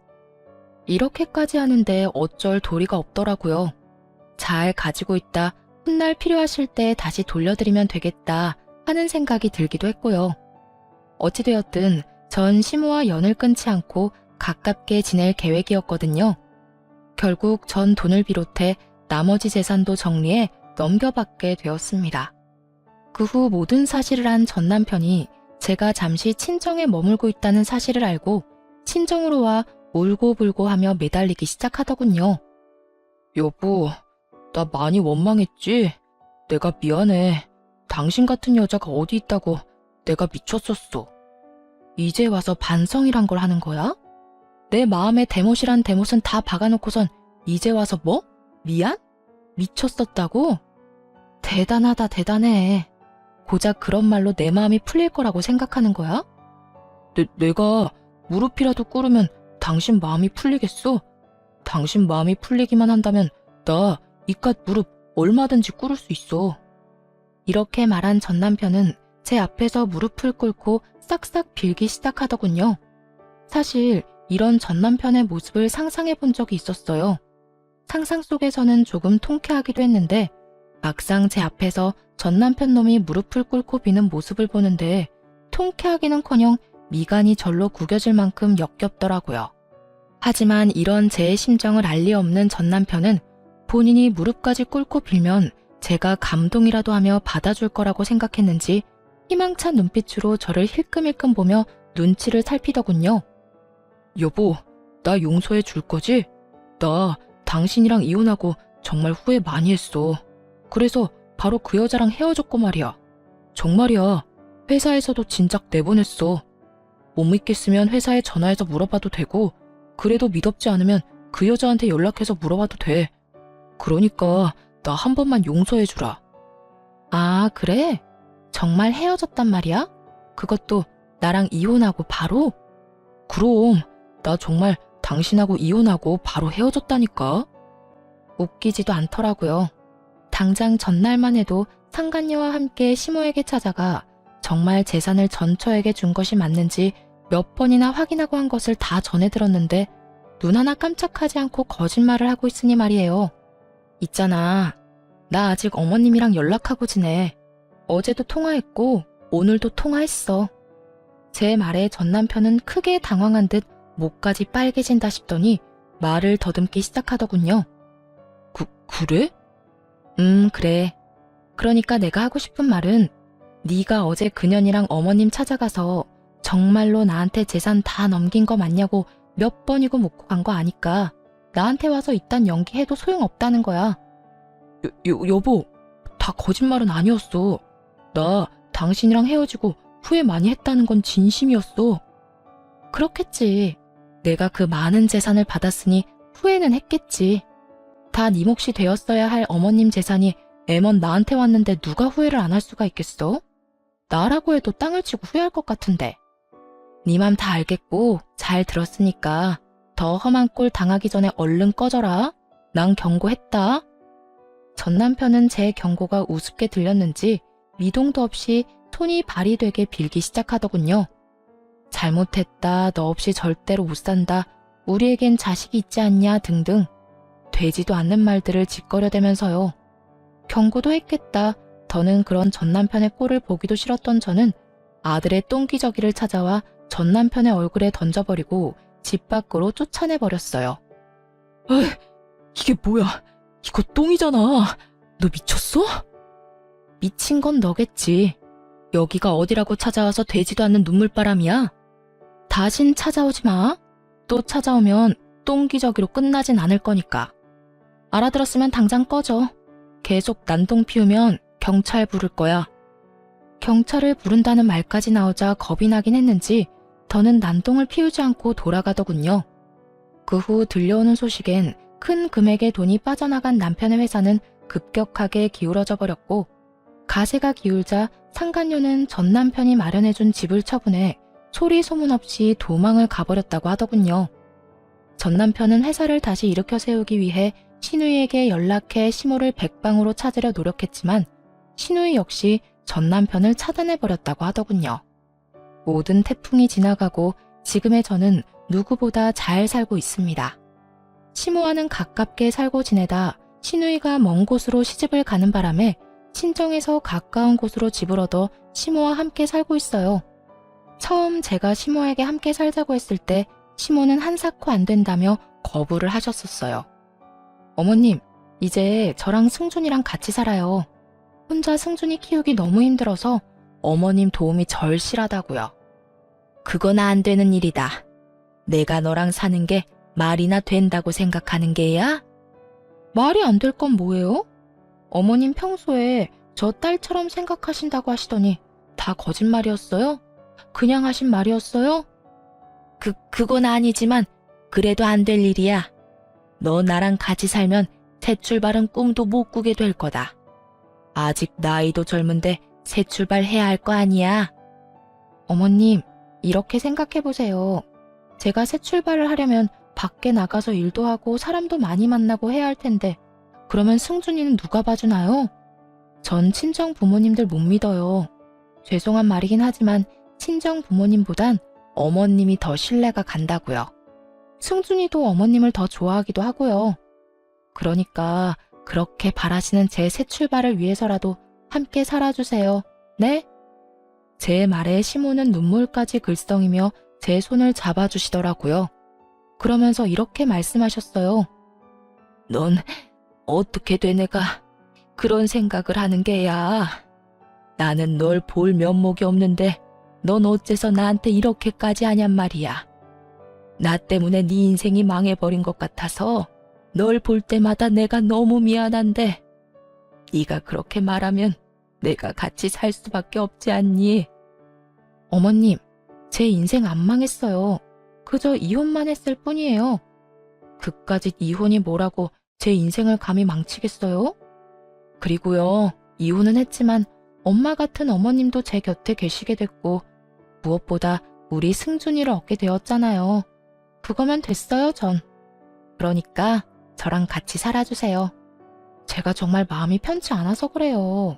이렇게까지 하는데 어쩔 도리가 없더라고요. 잘 가지고 있다 훗날 필요하실 때 다시 돌려드리면 되겠다 하는 생각이 들기도 했고요. 어찌되었든 전 시모와 연을 끊지 않고 가깝게 지낼 계획이었거든요. 결국 전 돈을 비롯해 나머지 재산도 정리해 넘겨받게 되었습니다. 그 후 모든 사실을 한 전 남편이 제가 잠시 친정에 머물고 있다는 사실을 알고 친정으로 와 울고불고 하며 매달리기 시작하더군요. 여보, 나 많이 원망했지? 내가 미안해. 당신 같은 여자가 어디 있다고 내가 미쳤었어. 이제 와서 반성이란 걸 하는 거야? 내 마음에 대못이란 대못은 다 박아놓고선 이제 와서 뭐? 미안? 미쳤었다고? 대단하다 대단해. 고작 그런 말로 내 마음이 풀릴 거라고 생각하는 거야? 내가 무릎이라도 꿇으면 당신 마음이 풀리겠어? 당신 마음이 풀리기만 한다면 나 이깟 무릎 얼마든지 꿇을 수 있어. 이렇게 말한 전 남편은 제 앞에서 무릎을 꿇고 싹싹 빌기 시작하더군요. 사실 이런 전 남편의 모습을 상상해 본 적이 있었어요. 상상 속에서는 조금 통쾌하기도 했는데 막상 제 앞에서 전 남편 놈이 무릎을 꿇고 비는 모습을 보는데 통쾌하기는커녕 미간이 절로 구겨질 만큼 역겹더라고요. 하지만 이런 제 심정을 알 리 없는 전 남편은 본인이 무릎까지 꿇고 빌면 제가 감동이라도 하며 받아줄 거라고 생각했는지 희망찬 눈빛으로 저를 힐끔힐끔 보며 눈치를 살피더군요. 여보, 나 용서해 줄 거지? 나 당신이랑 이혼하고 정말 후회 많이 했어. 그래서 바로 그 여자랑 헤어졌고 말이야. 정말이야. 회사에서도 진작 내보냈어. 못 믿겠으면 회사에 전화해서 물어봐도 되고 그래도 믿op지 않으면 그 여자한테 연락해서 물어봐도 돼. 그러니까 나 한 번만 용서해주라. 아, 그래? 정말 헤어졌단 말이야? 그것도 나랑 이혼하고 바로? 그럼 나 정말 당신하고 이혼하고 바로 헤어졌다니까. 웃기지도 않더라고요. 당장 전날만 해도 상간녀와 함께 시모에게 찾아가 정말 재산을 전처에게 준 것이 맞는지 몇 번이나 확인하고 한 것을 다 전해 들었는데 눈 하나 깜짝하지 않고 거짓말을 하고 있으니 말이에요. 있잖아. 나 아직 어머님이랑 연락하고 지내. 어제도 통화했고 오늘도 통화했어. 제 말에 전 남편은 크게 당황한 듯 목까지 빨개진다 싶더니 말을 더듬기 시작하더군요. 그래? 그래. 그러니까 내가 하고 싶은 말은 네가 어제 그년이랑 어머님 찾아가서 정말로 나한테 재산 다 넘긴 거 맞냐고 몇 번이고 묻고 간 거 아니까 나한테 와서 이딴 연기해도 소용없다는 거야. 여보, 다 거짓말은 아니었어. 나 당신이랑 헤어지고 후회 많이 했다는 건 진심이었어. 그렇겠지. 내가 그 많은 재산을 받았으니 후회는 했겠지. 다 네 몫이 되었어야 할 어머님 재산이 애먼 나한테 왔는데 누가 후회를 안 할 수가 있겠어? 나라고 해도 땅을 치고 후회할 것 같은데. 네 맘 다 알겠고 잘 들었으니까 더 험한 꼴 당하기 전에 얼른 꺼져라. 난 경고했다. 전 남편은 제 경고가 우습게 들렸는지 미동도 없이 손이 발이 되게 빌기 시작하더군요. 잘못했다. 너 없이 절대로 못 산다. 우리에겐 자식이 있지 않냐 등등. 되지도 않는 말들을 짓거려대면서요. 경고도 했겠다. 더는 그런 전 남편의 꼴을 보기도 싫었던 저는 아들의 똥기저귀를 찾아와 전 남편의 얼굴에 던져버리고 집 밖으로 쫓아내버렸어요. 에이, 이게 뭐야? 이거 똥이잖아. 너 미쳤어? 미친 건 너겠지. 여기가 어디라고 찾아와서 되지도 않는 눈물바람이야. 다신 찾아오지 마. 또 찾아오면 똥기저귀로 끝나진 않을 거니까. 알아들었으면 당장 꺼져. 계속 난동 피우면 경찰 부를 거야. 경찰을 부른다는 말까지 나오자 겁이 나긴 했는지 더는 난동을 피우지 않고 돌아가더군요. 그 후 들려오는 소식엔 큰 금액의 돈이 빠져나간 남편의 회사는 급격하게 기울어져 버렸고 가세가 기울자 상간녀는 전 남편이 마련해준 집을 처분해 소리 소문 없이 도망을 가버렸다고 하더군요. 전 남편은 회사를 다시 일으켜 세우기 위해 신우이에게 연락해 시모를 백방으로 찾으려 노력했지만 신우이 역시 전 남편을 차단해버렸다고 하더군요. 모든 태풍이 지나가고 지금의 저는 누구보다 잘 살고 있습니다. 시모와는 가깝게 살고 지내다 신우이가 먼 곳으로 시집을 가는 바람에 친정에서 가까운 곳으로 집을 얻어 시모와 함께 살고 있어요. 처음 제가 시모에게 함께 살자고 했을 때 시모는 한사코 안 된다며 거부를 하셨었어요. 어머님, 이제 저랑 승준이랑 같이 살아요. 혼자 승준이 키우기 너무 힘들어서 어머님 도움이 절실하다고요. 그건 안 되는 일이다. 내가 너랑 사는 게 말이나 된다고 생각하는 게야? 말이 안 될 건 뭐예요? 어머님 평소에 저 딸처럼 생각하신다고 하시더니 다 거짓말이었어요? 그냥 하신 말이었어요? 그건 아니지만 그래도 안 될 일이야. 너 나랑 같이 살면 새 출발은 꿈도 못 꾸게 될 거다. 아직 나이도 젊은데 새 출발해야 할 거 아니야. 어머님, 이렇게 생각해보세요. 제가 새 출발을 하려면 밖에 나가서 일도 하고 사람도 많이 만나고 해야 할 텐데 그러면 승준이는 누가 봐주나요? 전 친정 부모님들 못 믿어요. 죄송한 말이긴 하지만 친정 부모님보단 어머님이 더 신뢰가 간다고요. 승준이도 어머님을 더 좋아하기도 하고요. 그러니까 그렇게 바라시는 제 새 출발을 위해서라도 함께 살아주세요. 네? 제 말에 시모는 눈물까지 글썽이며 제 손을 잡아주시더라고요. 그러면서 이렇게 말씀하셨어요. 넌 어떻게 된 애가 그런 생각을 하는 게야. 나는 널 볼 면목이 없는데 넌 어째서 나한테 이렇게까지 하냔 말이야. 나 때문에 네 인생이 망해버린 것 같아서 널 볼 때마다 내가 너무 미안한데 네가 그렇게 말하면 내가 같이 살 수밖에 없지 않니? 어머님, 제 인생 안 망했어요. 그저 이혼만 했을 뿐이에요. 그까짓 이혼이 뭐라고 제 인생을 감히 망치겠어요? 그리고요, 이혼은 했지만 엄마 같은 어머님도 제 곁에 계시게 됐고 무엇보다 우리 승준이를 얻게 되었잖아요. 그거면 됐어요, 전. 그러니까 저랑 같이 살아주세요. 제가 정말 마음이 편치 않아서 그래요.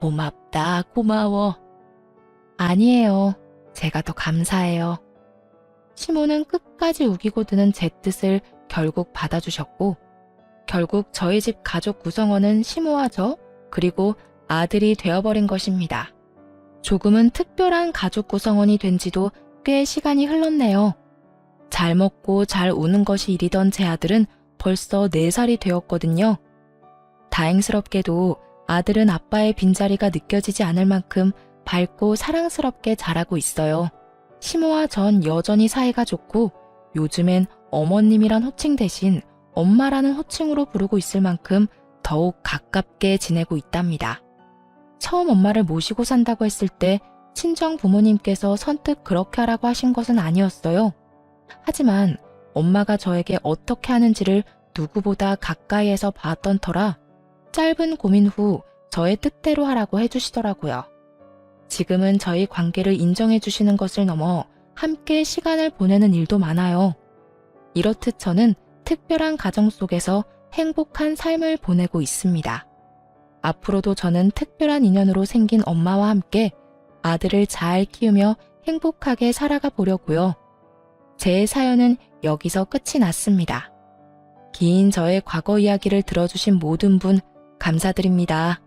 고맙다, 고마워. 아니에요. 제가 더 감사해요. 시모는 끝까지 우기고 드는 제 뜻을 결국 받아주셨고 결국 저희 집 가족 구성원은 시모와 저 그리고 아들이 되어버린 것입니다. 조금은 특별한 가족 구성원이 된 지도 꽤 시간이 흘렀네요. 잘 먹고 잘 우는 것이 일이던 제 아들은 벌써 4살이 되었거든요. 다행스럽게도 아들은 아빠의 빈자리가 느껴지지 않을 만큼 밝고 사랑스럽게 자라고 있어요. 시모와 전 여전히 사이가 좋고 요즘엔 어머님이란 호칭 대신 엄마라는 호칭으로 부르고 있을 만큼 더욱 가깝게 지내고 있답니다. 처음 엄마를 모시고 산다고 했을 때 친정 부모님께서 선뜻 그렇게 하라고 하신 것은 아니었어요. 하지만 엄마가 저에게 어떻게 하는지를 누구보다 가까이에서 봤던 터라 짧은 고민 후 저의 뜻대로 하라고 해주시더라고요. 지금은 저희 관계를 인정해 주시는 것을 넘어 함께 시간을 보내는 일도 많아요. 이렇듯 저는 특별한 가정 속에서 행복한 삶을 보내고 있습니다. 앞으로도 저는 특별한 인연으로 생긴 엄마와 함께 아들을 잘 키우며 행복하게 살아가 보려고요. 제 사연은 여기서 끝이 났습니다. 긴 저의 과거 이야기를 들어주신 모든 분 감사드립니다.